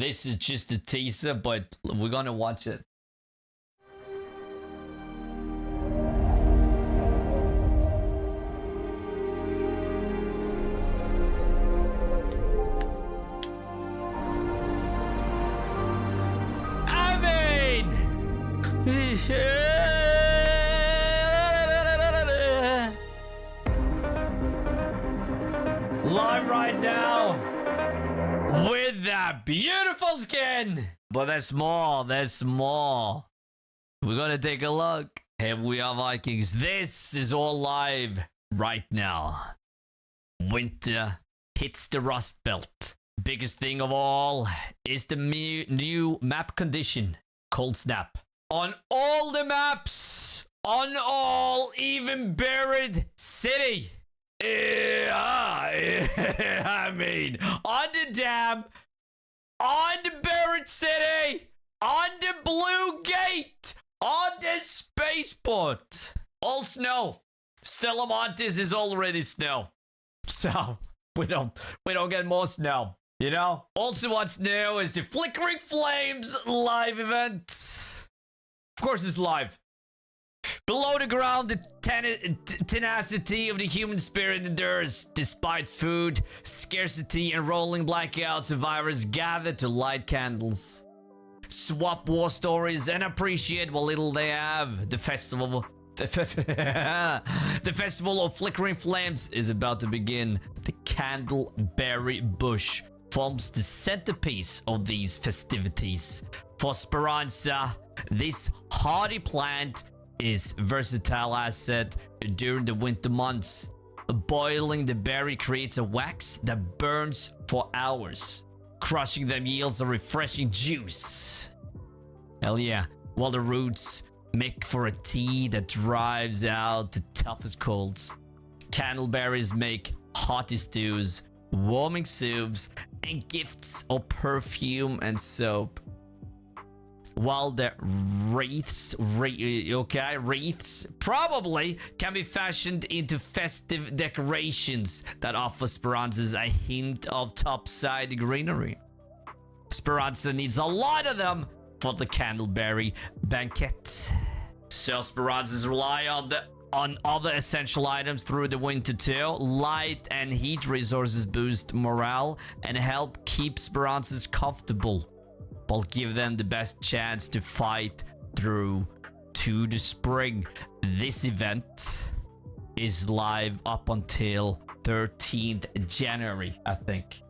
This is just a teaser, but we're gonna watch it. Live right now with that beautiful skin. But there's more. There's more. We're gonna take a look. Here we are, Vikings. This is all live right now. Winter hits the Rust Belt. Biggest thing of all is the new map condition, Cold Snap. On all the maps, on all, even buried city. I mean, on the dam, on the buried city, on the blue gate, on the spaceport. All snow. Stellamontis is already snow. So we don't get more snow. You know? Also what's new is the Flickering Flames live event. Of course it's live. Below the ground, the tenacity of the human spirit endures. Despite food, scarcity, and rolling blackouts, survivors gather to light candles, swap war stories, and appreciate what little they have. The festival of Flickering Flames is about to begin. The Candleberry Bush forms the centerpiece of these festivities. For Speranza, this hardy plant is versatile asset during the winter months. Boiling the berry creates a wax that burns for hours. Crushing them yields a refreshing juice. Hell yeah. While the roots make for a tea that drives out the toughest colds. Candleberries make hearty stews, warming soups, and gifts of perfume and soap. While the wreaths probably can be fashioned into festive decorations that offer Speranzas a hint of topside greenery. Speranza needs a lot of them for the Candleberry banquet. So Speranzas rely on other essential items through the winter too. Light and heat resources boost morale and help keep Speranzas comfortable, but give them the best chance to fight through to the spring. This event is live up until 13th January, I think.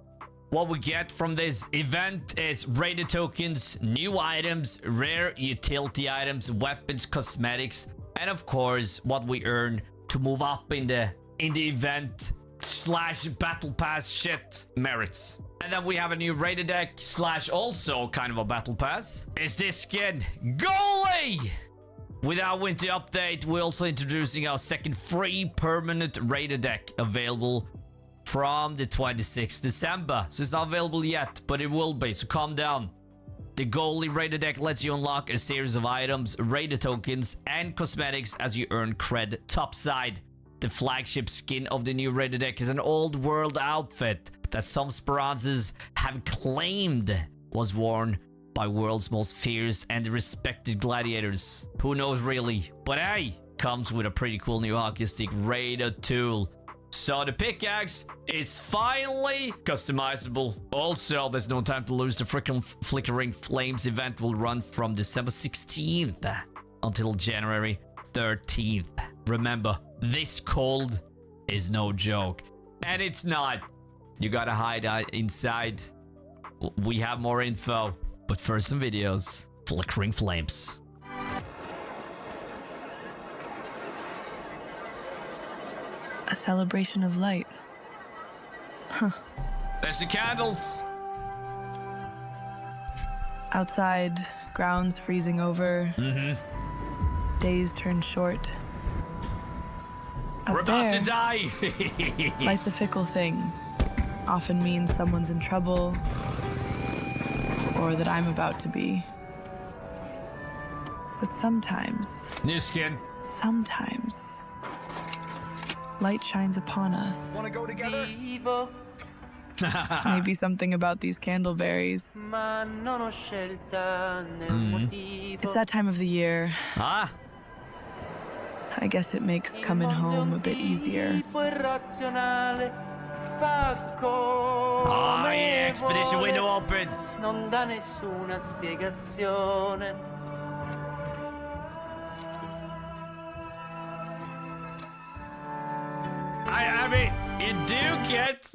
What we get from this event is rated tokens, new items, rare utility items, weapons, cosmetics, and of course what we earn to move up in the event / battle pass shit merits. And then we have a new rated deck / also kind of a battle pass. Is this skin Goalie? With our winter update, we're also introducing our second free permanent rated deck available from the 26th December. So it's not available yet, but it will be, so calm down. The Goalie rated deck lets you unlock a series of items, rated tokens, and cosmetics as you earn cred topside. The flagship skin of the new rated deck is an old world outfit that some Speranzas have claimed was worn by world's most fierce and respected gladiators. Who knows really? But hey, comes with a pretty cool new hockey stick radar tool. So the pickaxe is finally customizable. Also, there's no time to lose. The Flickering Flames event will run from December 16th until January 13th. Remember, this cold is no joke. And it's not. You gotta hide inside. We have more info. But first, some videos. Flickering Flames. A celebration of light. Huh. There's the candles. Outside, ground's freezing over. Days turn short. We're about to die. Light's a fickle thing. Often means someone's in trouble, or that I'm about to be. But sometimes, New skin. light shines upon us. Want to go together? Maybe something about these candleberries. It's that time of the year. Ah, I guess it makes coming home a bit easier. oh yeah, expedition window opens. Non dà nessuna spiegazione. I mean,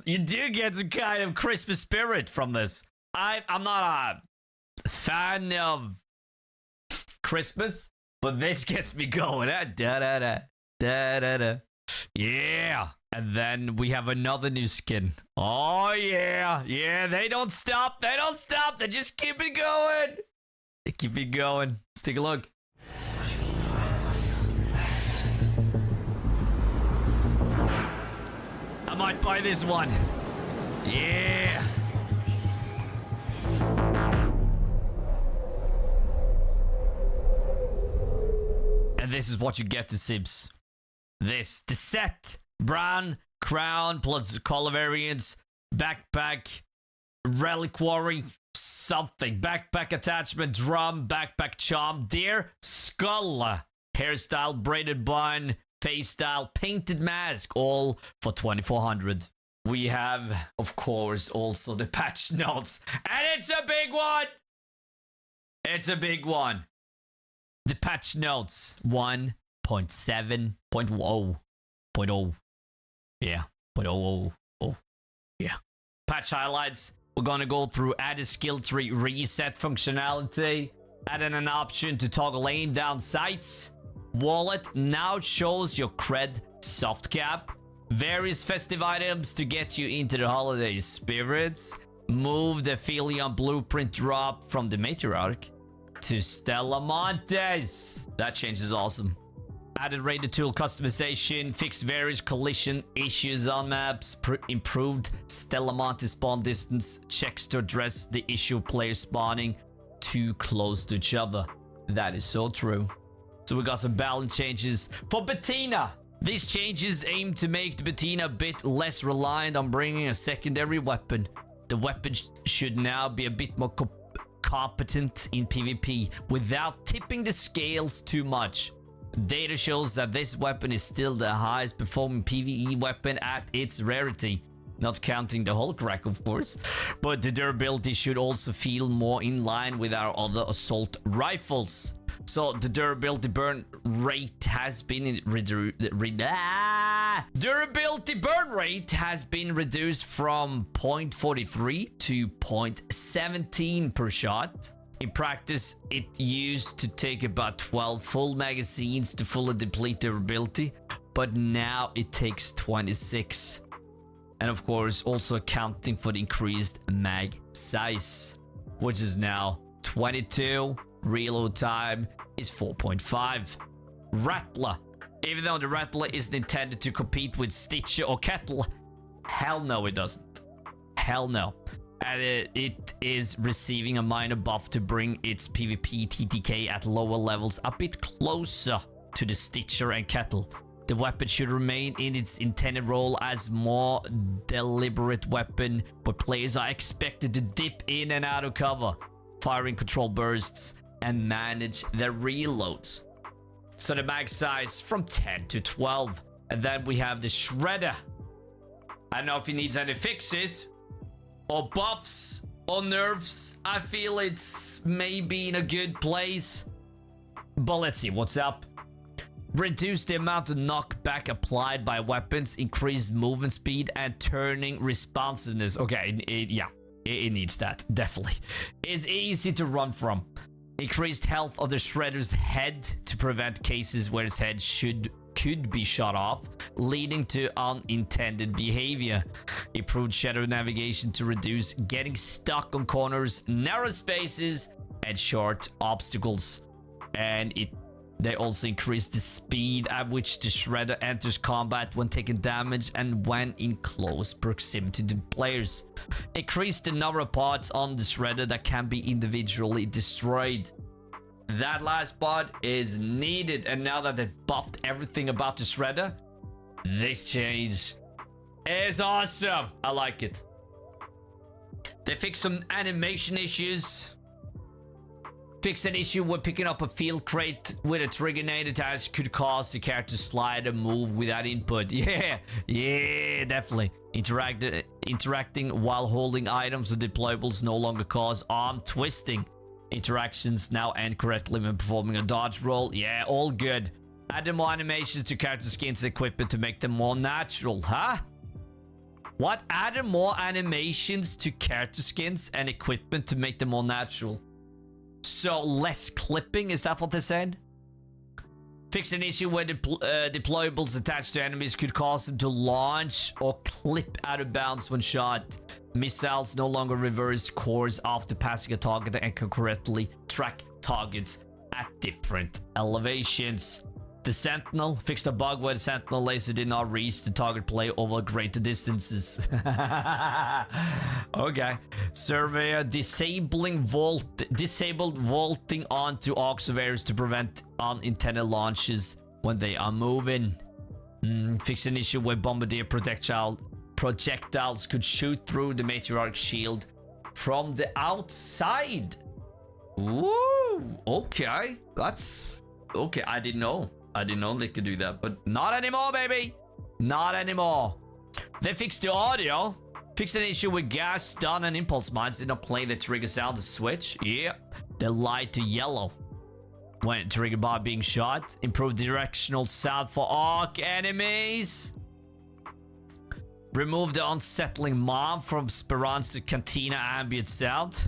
you do get some kind of Christmas spirit from this. I'm not a fan of Christmas, but this gets me going. Da da da da da da. Yeah. And then we have another new skin. Oh yeah, yeah. They don't stop. They don't stop. They just keep it going. They keep it going. Let's take a look. I might buy this one. Yeah. And this is what you get, the Sims. The set. Brown, crown, plus color variants, backpack, reliquary, something. Backpack attachment, drum, backpack charm, deer, skull, hairstyle, braided bun, face style, painted mask, all for 2400. We have, of course, also the patch notes. And it's a big one! It's a big one. The patch notes 1.7.0.0. Yeah, 0.000. Yeah. Patch highlights. We're gonna go through added skill tree reset functionality. Added an option to toggle aim down sights. Wallet now shows your cred soft cap. Various festive items to get you into the holiday spirits. Move the Philion blueprint drop from the Matriarch to Stella Montes. That change is awesome. Added radar tool customization, fixed various collision issues on maps, improved Stella Monte spawn distance, checks to address the issue of players spawning too close to each other. That is so true. So we got some balance changes for Bettina. These changes aim to make the Bettina a bit less reliant on bringing a secondary weapon. The weapon should now be a bit more competent in PvP without tipping the scales too much. Data shows that this weapon is still the highest performing PvE weapon at its rarity. Not counting the Hulk rack, of course. But the durability should also feel more in line with our other assault rifles. So the durability burn rate has been durability burn rate has been reduced from 0.43 to 0.17 per shot. In practice, it used to take about 12 full magazines to fully deplete durability, but now it takes 26. And of course, also accounting for the increased mag size, which is now 22. Reload time is 4.5. Rattler. Even though the Rattler isn't intended to compete with Stitcher or Kettle, hell no it doesn't. Hell no. And it is receiving a minor buff to bring its PvP TTK at lower levels a bit closer to the Stitcher and Kettle. The weapon should remain in its intended role as more deliberate weapon, but players are expected to dip in and out of cover, firing control bursts, and manage their reloads. So the mag size from 10 to 12. And then we have the Shredder. I don't know if he needs any fixes or buffs or nerfs. I feel it's maybe in a good place, but let's see what's up. Reduce the amount of knockback applied by weapons, increase movement speed, and turning responsiveness. Okay, it needs that, definitely. It's easy to run from. Increased health of the Shredder's head to prevent cases where its head could be shot off, leading to unintended behavior. Improved shadow navigation to reduce getting stuck on corners, narrow spaces, and short obstacles. And they also increase the speed at which the Shredder enters combat when taking damage and when in close proximity to players. Increase the number of parts on the Shredder that can be individually destroyed. That last part is needed, and now that they buffed everything about the Shredder, this change is awesome. I like it. They fixed some animation issues. Fixed an issue where picking up a field crate with a trigger nade attached could cause the character to slide and move without input. Yeah, definitely. Interacting while holding items with deployables no longer cause arm twisting. Interactions now end correctly when performing a dodge roll. Yeah, all good. Added more animations to character skins and equipment to make them more natural, huh? What? Added more animations to character skins and equipment to make them more natural. So less clipping, is that what they said? Fix an issue where deployables attached to enemies could cause them to launch or clip out of bounds when shot. Missiles no longer reverse course after passing a target and can correctly track targets at different elevations. The Sentinel fixed a bug where the Sentinel laser did not reach the target play over greater distances. Okay. Surveyor disabled vaulting onto aux surveyors to prevent unintended launches when they are moving. Fixed an issue where bombardier projectiles could shoot through the Matriarch shield from the outside. Ooh, okay. That's okay. I didn't know they could do that, but not anymore, baby. Not anymore. They fixed the audio. Fixed an issue with gas, stun, and impulse mines did not play the trigger sound to switch. Yeah. The light to yellow when triggered by being shot. Improved directional sound for arc enemies. Remove the unsettling mom from Speranza Cantina ambient sound.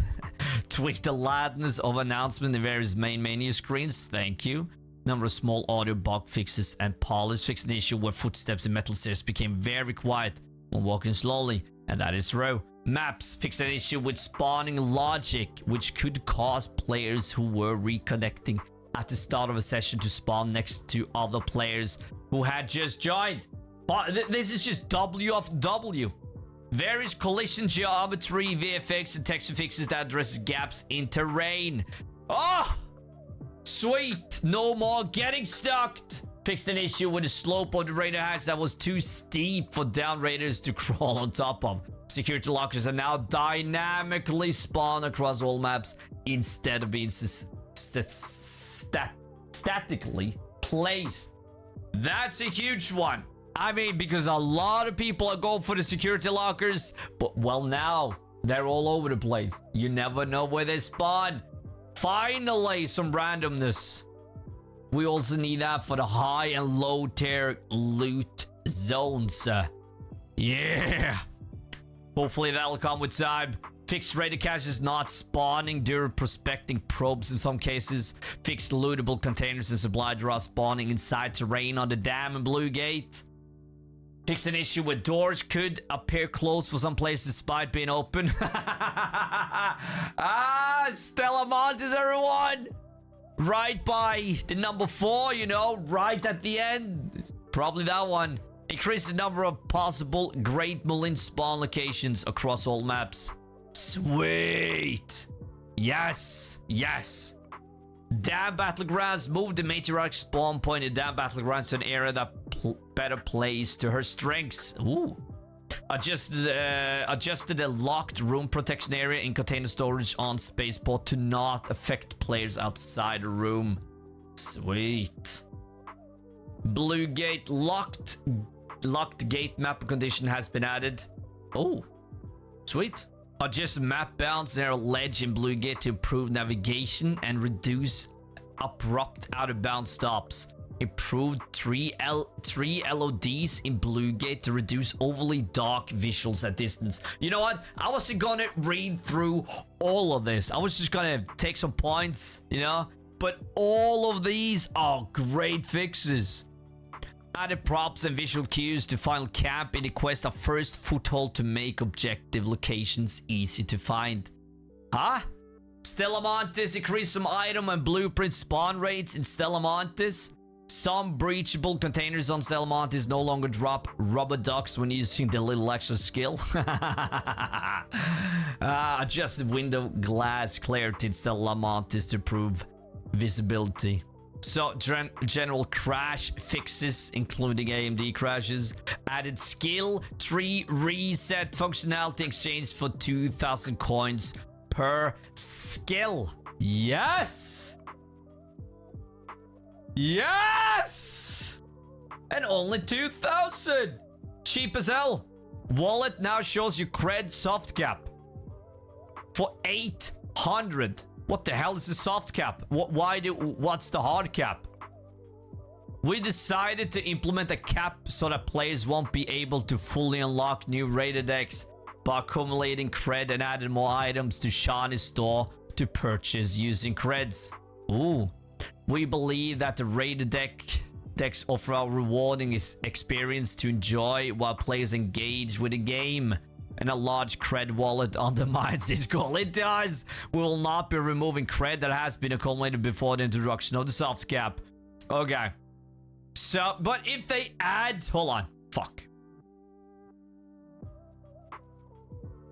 Tweak the loudness of announcement in various main menu screens. Thank you. Number of small audio bug fixes and polish. Fixed an issue where footsteps in metal stairs became very quiet when walking slowly, and that is true. Maps fixed an issue with spawning logic, which could cause players who were reconnecting at the start of a session to spawn next to other players who had just joined. But this is just W of W. Various collision geometry, VFX, and texture fixes that addresses gaps in terrain. Oh! Sweet! No more getting stuck! Fixed an issue with the slope of the raider hatch that was too steep for down raiders to crawl on top of. Security lockers are now dynamically spawned across all maps instead of being statically placed. That's a huge one. I mean, because a lot of people are going for the security lockers, but well, now they're all over the place. You never know where they spawn. Finally, some randomness. We also need that for the high and low tier loot zones. Yeah. Hopefully that'll come with time. Fixed raider caches not spawning during prospecting probes in some cases. Fixed lootable containers and supply draws spawning inside terrain on the dam and Blue Gate. Fixed an issue where doors could appear closed for some places despite being open. Stella Montes, everyone! Right by the number 4, you know, right at the end. Probably that one. Increase the number of possible Great Mulin spawn locations across all maps. Sweet! Yes! Yes! Dam Battlegrounds moved the Matriarch spawn point in Dam Battlegrounds to an area that better plays to her strengths. Ooh. Adjusted the locked room protection area in container storage on spaceport to not affect players outside the room. Sweet. Blue Gate locked gate map condition has been added. Oh, sweet. Adjust map bounds near a ledge in Blue Gate to improve navigation and reduce abrupt out of bounds stops. Improved 3 LODs in Blue Gate to reduce overly dark visuals at distance. You know what? I wasn't gonna read through all of this. I was just gonna take some points, you know? But all of these are great fixes. Added props and visual cues to final camp in the quest of first foothold to make objective locations easy to find. Huh? Stella Montes increased some item and blueprint spawn rates in Stella Montes. Some breachable containers on Stella Montes no longer drop rubber ducks when using the little extra skill. Adjusted window glass clarity in Stella Montes to improve visibility. So general crash fixes, including AMD crashes. Added skill tree reset functionality exchanged for 2,000 coins per skill. Yes! Yes! And only 2,000! Cheap as hell. Wallet now shows you cred soft cap for 800. What the hell is the soft cap? What's the hard cap? We decided to implement a cap so that players won't be able to fully unlock new rated decks by accumulating cred, and added more items to Shani's store to purchase using creds. Ooh. We believe that the rated decks offer a rewarding experience to enjoy while players engage with the game. And a large cred wallet undermines this goal. It does. We will not be removing cred that has been accumulated before the introduction of the soft cap. Okay. So, but if they add... Hold on. Fuck.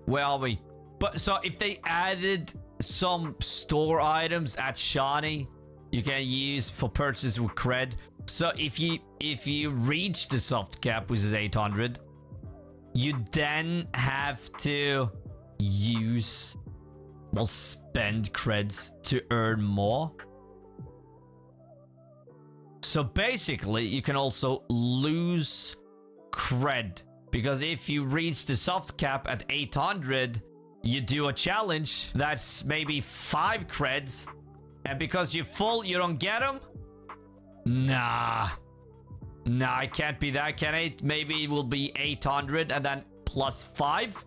Where are we? But so if they added some store items at Shani, you can use for purchase with cred. So if you reach the soft cap, which is 800, you then have to use, well, spend creds to earn more. So basically, you can also lose cred, because if you reach the soft cap at 800, you do a challenge that's maybe 5 creds, and because you're full, you don't get them? Nah, it can't be that, can it? Maybe it will be 800 and then plus 5?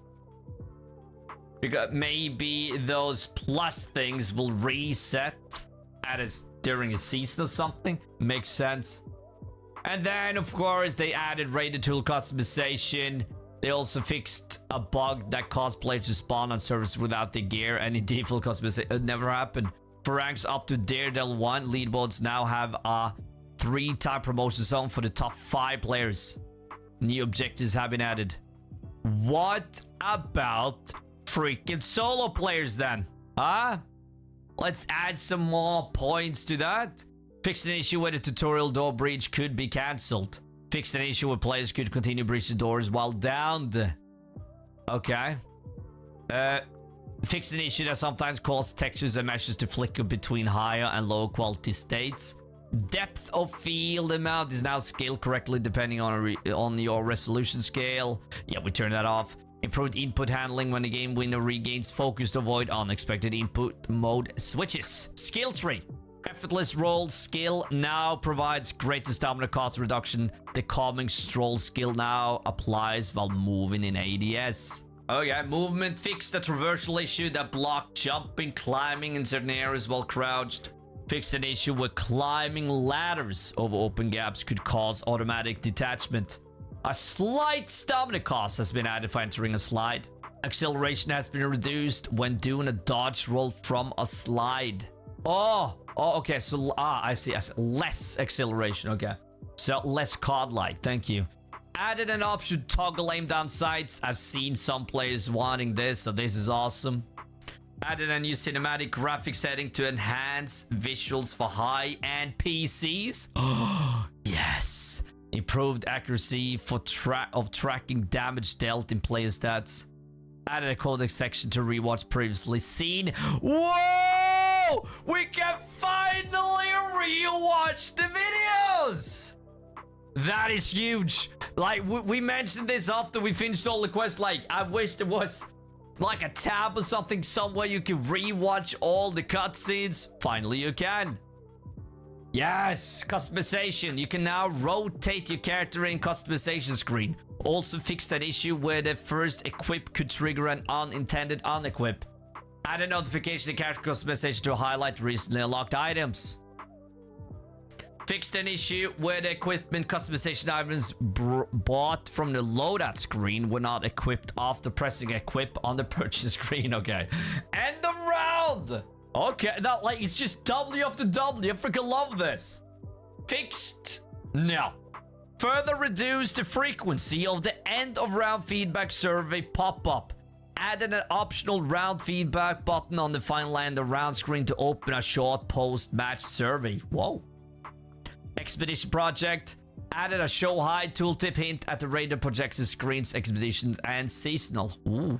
Because maybe those plus things will reset during a season or something. Makes sense. And then, of course, they added rated tool customization. They also fixed a bug that caused players to spawn on servers without the gear. Any default customization. It never happened. For ranks up to Daredevil 1, leaderboards now have a 3-time promotion zone for the top 5 players. New objectives have been added. What about freaking solo players then? Huh? Let's add some more points to that. Fixed an issue where the tutorial door breach could be cancelled. Fixed an issue where players could continue breaching doors while downed. Okay. Fixed an issue that sometimes caused textures and meshes to flicker between higher and lower quality states. Depth of field amount is now scaled correctly depending on your resolution scale. Yeah, we turn that off. Improved input handling when the game winner regains focus to avoid unexpected input mode switches. Skill tree. Effortless roll skill now provides greater stamina cost reduction. The calming stroll skill now applies while moving in ADS. Okay, movement fixed the traversal issue that blocked jumping, climbing in certain areas while crouched. Fixed an issue where climbing ladders over open gaps could cause automatic detachment. A slight stamina cost has been added for entering a slide. Acceleration has been reduced when doing a dodge roll from a slide. Oh, okay. So, I see. Less acceleration. Okay. So, less cod-like. Thank you. Added an option to toggle aim down sights. I've seen some players wanting this, so this is awesome. Added a new cinematic graphic setting to enhance visuals for high-end PCs. Oh, yes. Improved accuracy for tracking damage dealt in player stats. Added a codex section to rewatch previously seen. Whoa! We can finally rewatch the videos! That is huge. Like, we mentioned this after we finished all the quests. Like, I wish there was like a tab or something somewhere you can rewatch all the cutscenes. Finally, you can. Yes, customization. You can now rotate your character in customization screen. Also fixed that issue where the first equip could trigger an unintended unequip. Add a notification to character customization to highlight recently unlocked items. Fixed an issue where the equipment customization items bought from the loadout screen were not equipped after pressing equip on the purchase screen. Okay. End of round. Okay, that like it's just W after W. I freaking love this. Fixed. No. Further reduced the frequency of the end of round feedback survey pop-up. Added an optional round feedback button on the final end of round screen to open a short post-match survey. Whoa. Expedition project. Added a show high tooltip hint at the radar projection screens, expeditions, and seasonal. Ooh.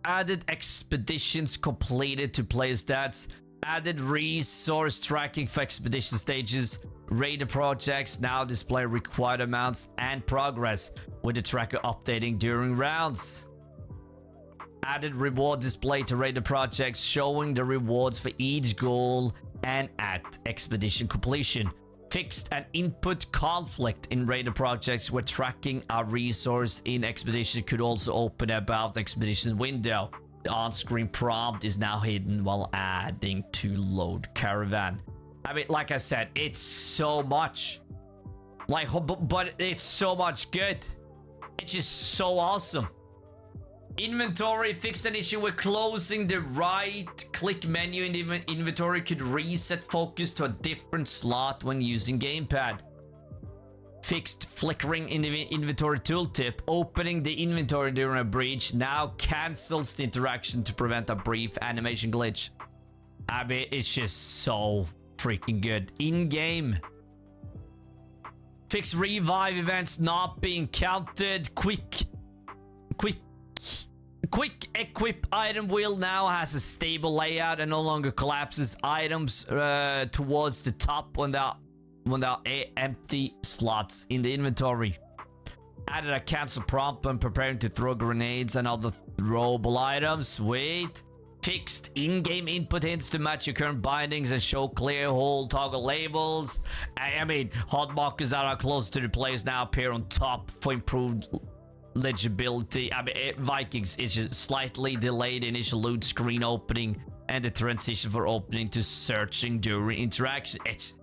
Added expeditions completed to player stats. Added resource tracking for expedition stages. Radar projects now display required amounts and progress, with the tracker updating during rounds. Added reward display to radar projects, showing the rewards for each goal and at expedition completion. Fixed an input conflict in radar projects where tracking a resource in expedition could also open above the expedition window. The on-screen prompt is now hidden while adding to load caravan. I mean, like I said, it's so much. Like, but it's so much good. It's just so awesome. Inventory. Fixed an issue where closing the right click menu in the inventory could reset focus to a different slot when using gamepad. Fixed flickering in the inventory tooltip. Opening the inventory during a breach now cancels the interaction to prevent a brief animation glitch. I mean, it's just so freaking good. In-game. Fix revive events not being counted. Quick equip item wheel now has a stable layout and no longer collapses items towards the top when there are empty slots in the inventory. Added a cancel prompt when preparing to throw grenades and other throwable items. Sweet. Fixed in-game input hints to match your current bindings and show clear hole toggle labels. I mean, hot markers that are close to the players now appear on top for improved legibility. I mean, Vikings is just slightly delayed initial loot screen opening and the transition for opening to searching during interaction. It's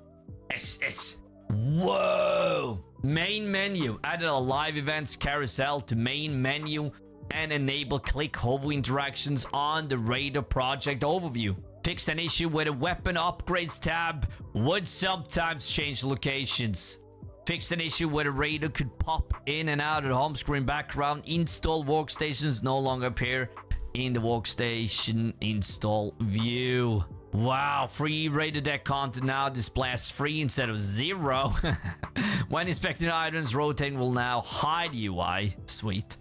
whoa. Main menu. Added a live events carousel to main menu and enable click hover interactions on the radar project overview. Fixed an issue where the weapon upgrades tab would sometimes change locations. Fixed an issue where the radar could pop in and out of the home screen background. Install workstations no longer appear in the workstation install view. Wow, free radar deck content now displays free instead of 0. When inspecting items, rotating will now hide UI. Sweet.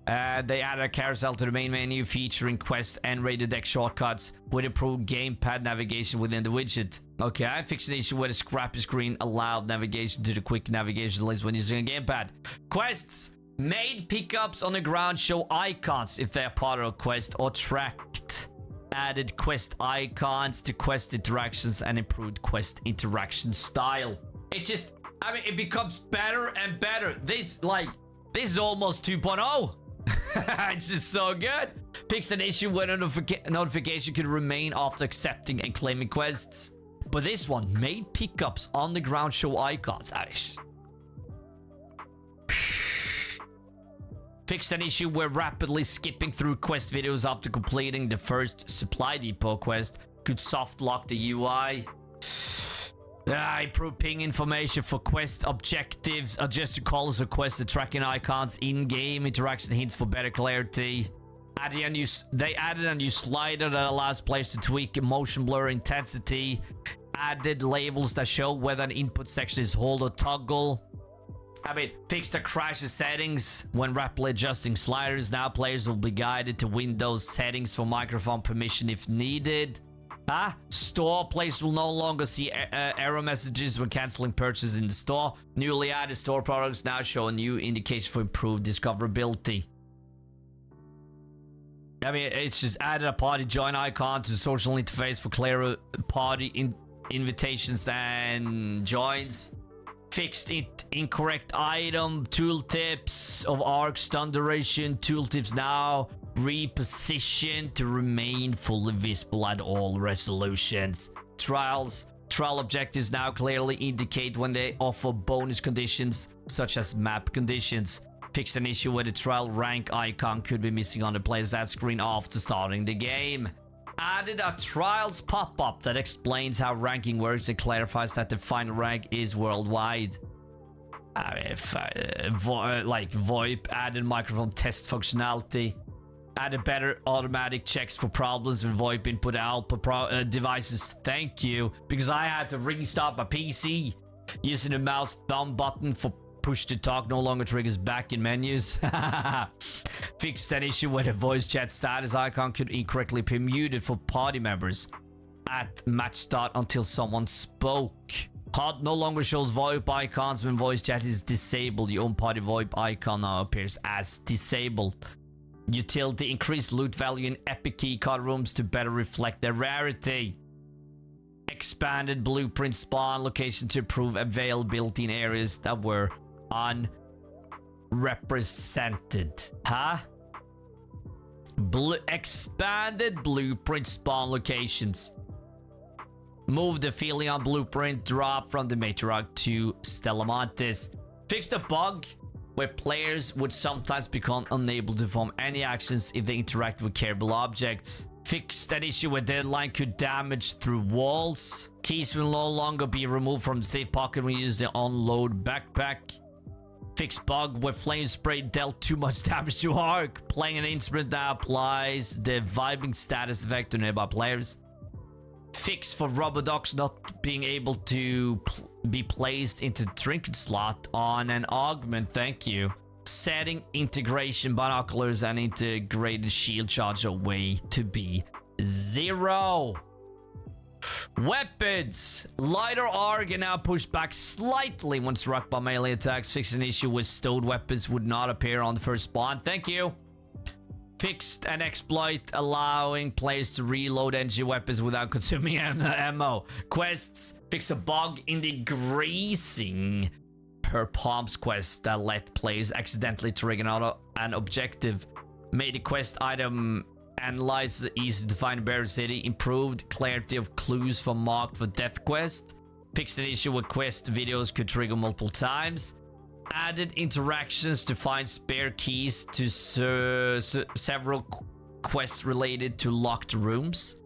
They added a carousel to the main menu featuring quest and radar deck shortcuts with improved gamepad navigation within the widget. Okay, I fixed an issue where the scrappy screen allowed navigation to the quick navigation list when using a gamepad. Quests. Made pickups on the ground show icons if they are part of a quest or tracked. Added quest icons to quest interactions and improved quest interaction style. It's just, I mean, it becomes better and better. This is almost 2.0. It's just so good. Fixed an issue where notification could remain after accepting and claiming quests. But this one made pickups on the ground show icons. Fixed an issue where rapidly skipping through quest videos after completing the first supply depot quest could soft lock the UI. Improve ping information for quest objectives, adjust the colors of quest and tracking icons, in-game interaction hints for better clarity. They added a new slider that allows players to tweak motion blur intensity. Added labels that show whether an input section is hold or toggle. I mean, fixed the crash settings when rapidly adjusting sliders. Now players will be guided to Windows settings for microphone permission if needed. Store players will no longer see error messages when canceling purchases in the store. Newly added store products now show a new indication for improved discoverability. I mean, it's just added a party join icon to the social interface for clearer party invitations and joins. Fixed incorrect item tooltips of arc stun duration. Tooltips now repositioned to remain fully visible at all resolutions. Trial objectives now clearly indicate when they offer bonus conditions such as map conditions. Fixed an issue where the trial rank icon could be missing on the player's stat screen after starting the game. Added a trials pop-up that explains how ranking works and clarifies that the final rank is worldwide. Like VoIP added microphone test functionality. Added better automatic checks for problems with VoIP input output devices. Thank you. Because I had to restart my PC using the mouse thumb button for push to talk no longer triggers back in menus. Fixed that issue where the voice chat status icon could incorrectly be muted for party members at match start until someone spoke. HUD no longer shows VoIP icons when voice chat is disabled. Your own party VoIP icon now appears as disabled. Utility increased loot value in epic keycard rooms to better reflect their rarity. Expanded blueprint spawn location to improve availability in areas that were unrepresented. Huh? Expanded blueprint spawn locations. Move the Philion blueprint drop from the Matriarch to Stellamontis. Fix the bug where players would sometimes become unable to perform any actions if they interact with carryable objects. Fix that issue where deadline could damage through walls. Keys will no longer be removed from the safe pocket when you use the unload backpack. Fix bug where flame spray dealt too much damage to Arc. Playing an instrument that applies the vibing status effect to nearby players. Fix for rubber ducks not being able to be placed into trinket slot on an augment. Thank you. Setting integration binoculars and integrated shield charge away to be 0. Weapons. Lighter ARG are now pushed back slightly when struck by melee attacks. Fixed an issue with stowed weapons would not appear on the first spawn. Thank you. Fixed an exploit allowing players to reload engine weapons without consuming ammo. Quests. Fix a bug in the greasing her palms quest that let players accidentally trigger an objective. Made the quest item analyze easy to find in Buried City. Improved clarity of clues for marked for death quest. Fixed an issue where quest videos could trigger multiple times. Added interactions to find spare keys to several quests related to locked rooms.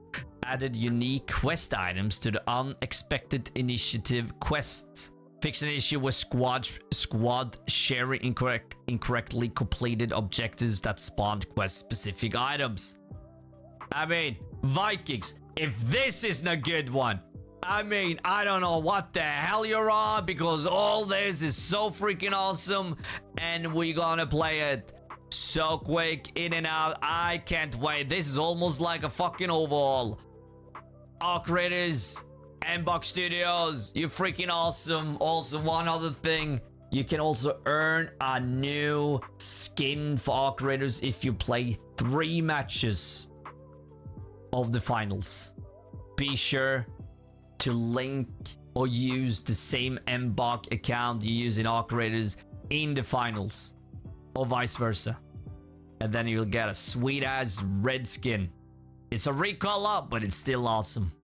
Added unique quest items to the unexpected initiative quests. Fix an issue with squad sharing incorrectly completed objectives that spawned quest specific items. I mean, Vikings, if this isn't a good one, I mean, I don't know what the hell you're on, because all this is so freaking awesome and we're gonna play it so quick, in and out. I can't wait. This is almost like a fucking overhaul. Arc Raiders, Mbox Studios, you're freaking awesome. Also, one other thing, you can also earn a new skin for Arc Raiders if you play 3 matches of the finals. Be sure to link or use the same Mbok account you use in Arc Raiders in the finals, or vice versa, and then you'll get a sweet ass red skin. It's a recolor, but it's still awesome.